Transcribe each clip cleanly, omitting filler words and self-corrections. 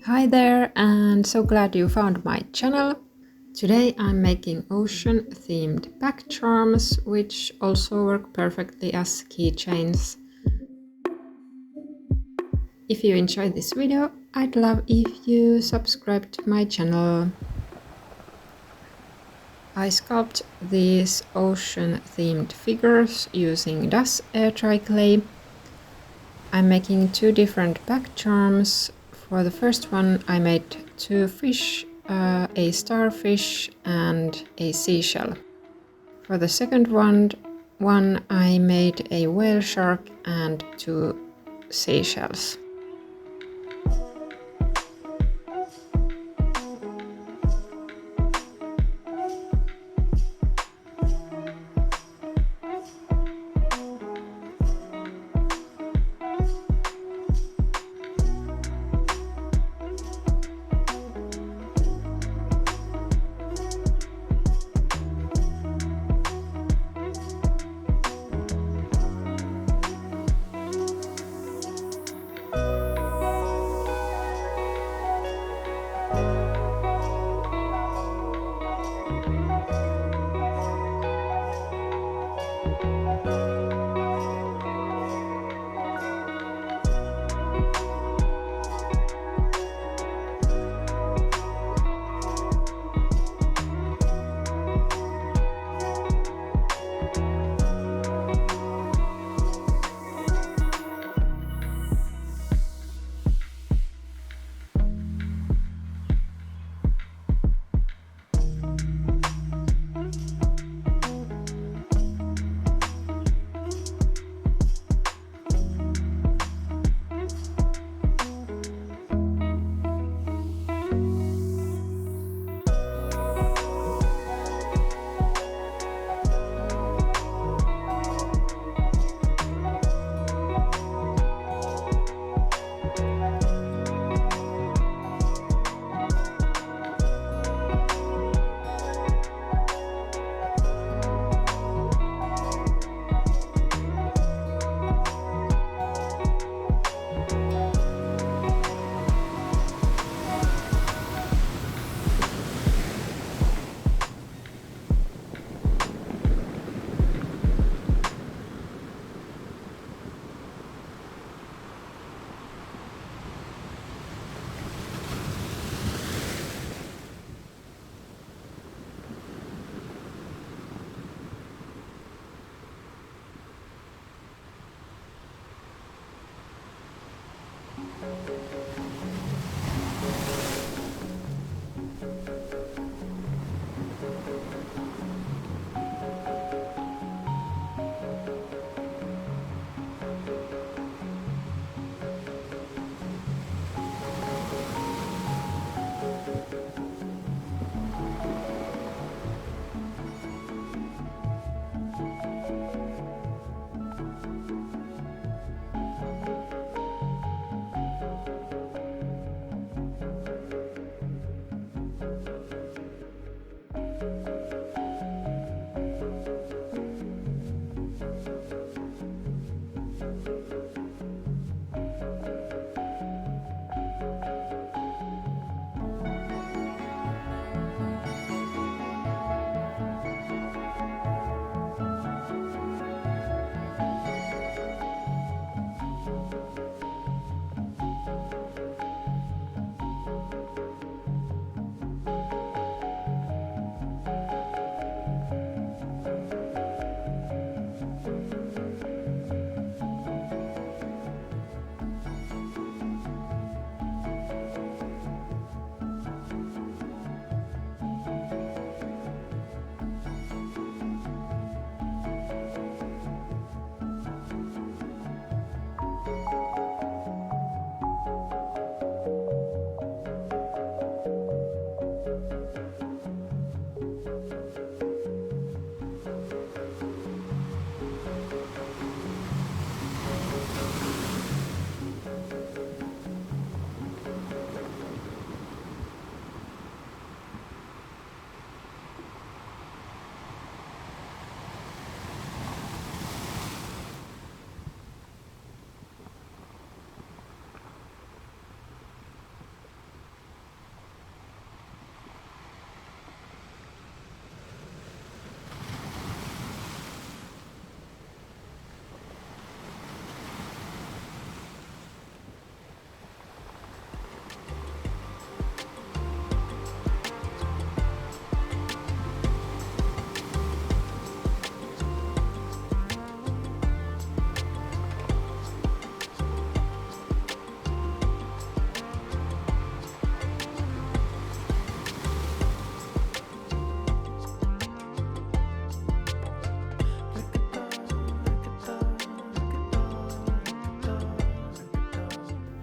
Hi there, and so glad you found my channel. Today I'm making ocean themed back charms, which also work perfectly as keychains. If you enjoyed this video, I'd love if you subscribe to my channel. I sculpt these ocean themed figures using Das air dry clay. I'm making two different back charms. For the first one I made two fish, a starfish and a seashell. For the second one I made a whale shark and two seashells.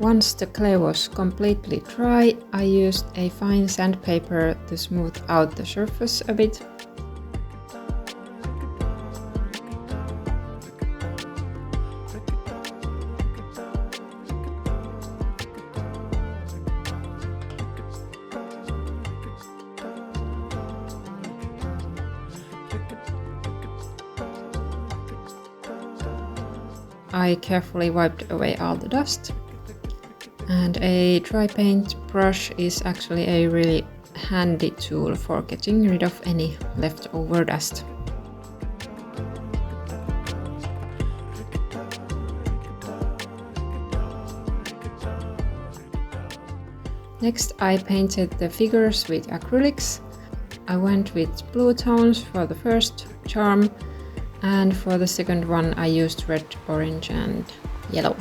Once the clay was completely dry, I used a fine sandpaper to smooth out the surface a bit. I carefully wiped away all the dust. And a dry paint brush is actually a really handy tool for getting rid of any leftover dust. Next, I painted the figures with acrylics. I went with blue tones for the first charm, and for the second one I used red, orange and yellow.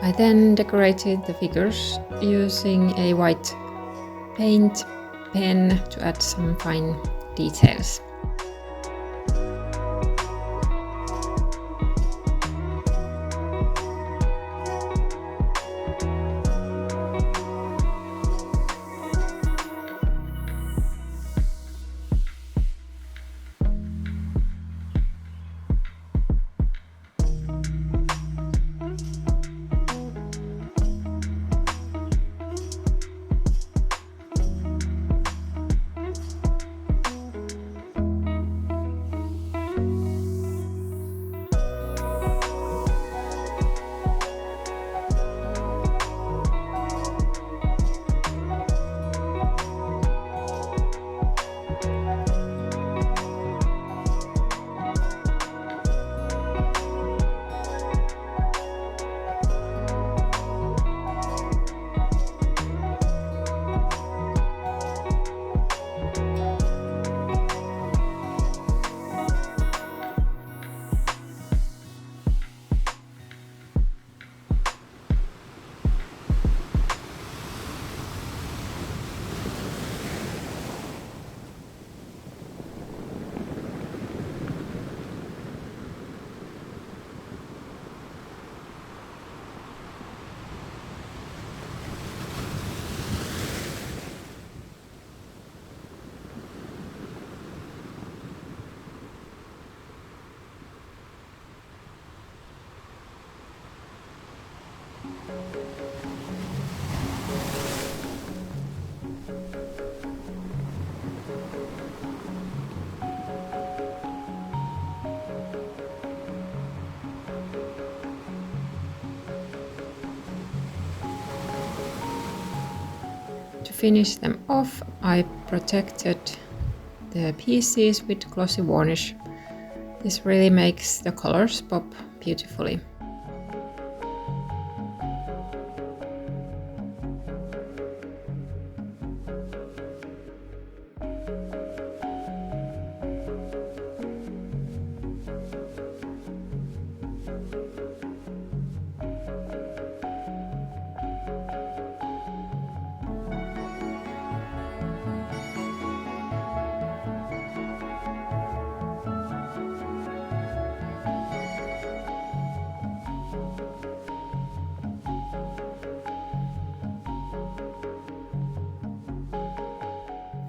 I then decorated the figures using a white paint pen to add some fine details. To finish them off, I protected the pieces with glossy varnish. This really makes the colors pop beautifully.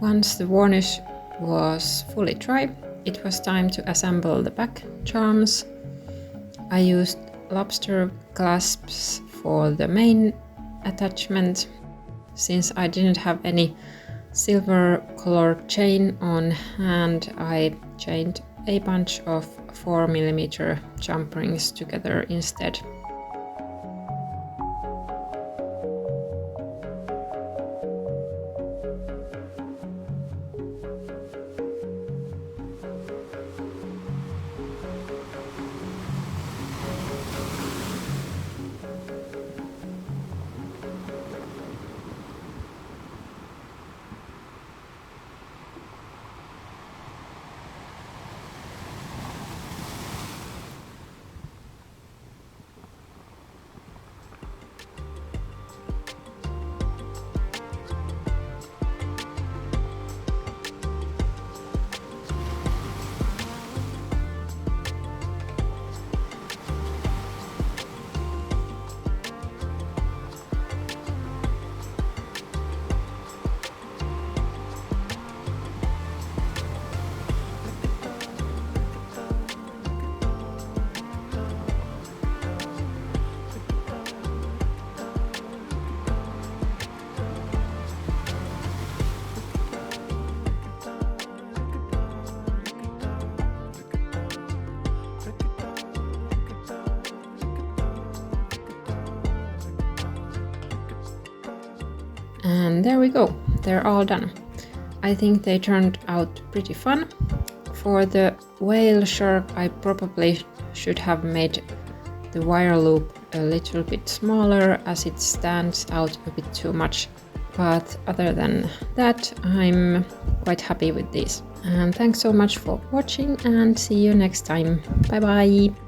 Once the varnish was fully dry, it was time to assemble the back charms. I used lobster clasps for the main attachment. Since I didn't have any silver colored chain on hand, I chained a bunch of 4mm jump rings together instead. And there we go, they're all done. I think they turned out pretty fun. For the whale shark, I probably should have made the wire loop a little bit smaller as it stands out a bit too much. But other than that, I'm quite happy with these. And thanks so much for watching and see you next time. Bye bye!